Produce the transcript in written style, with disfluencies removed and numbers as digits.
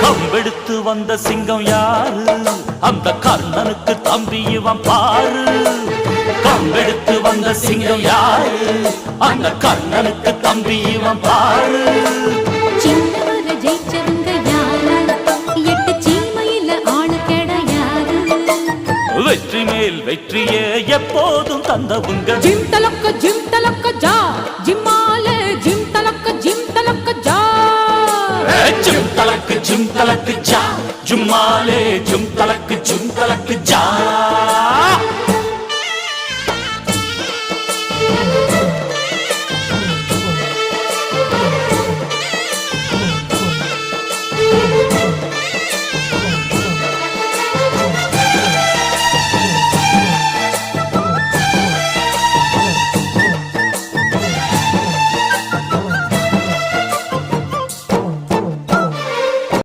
கம்பெடுத்து வந்த சிங்கம் யாரு? அந்த கர்ணனுக்கு தம்பி இவன் பாரு. கம்பெடுத்து வந்த சிங்கம் யாரு? அந்த கர்ணனுக்கு தம்பி இவன் பாரு. சின்னவர ஜெயிச்சவங்க யாரு? 8 சீமையில ஆளு கிடையாது. வெற்றி மேல் வெற்றியே எப்போதும் தந்தவுங்க. ஜிம் தலக்க ஜா ஜிம்மால ஜிம் தலக்க ஜா ஜிம் தலக்கு ஜா ஜும்மாலே ஜிம் தலக்கு ஜா.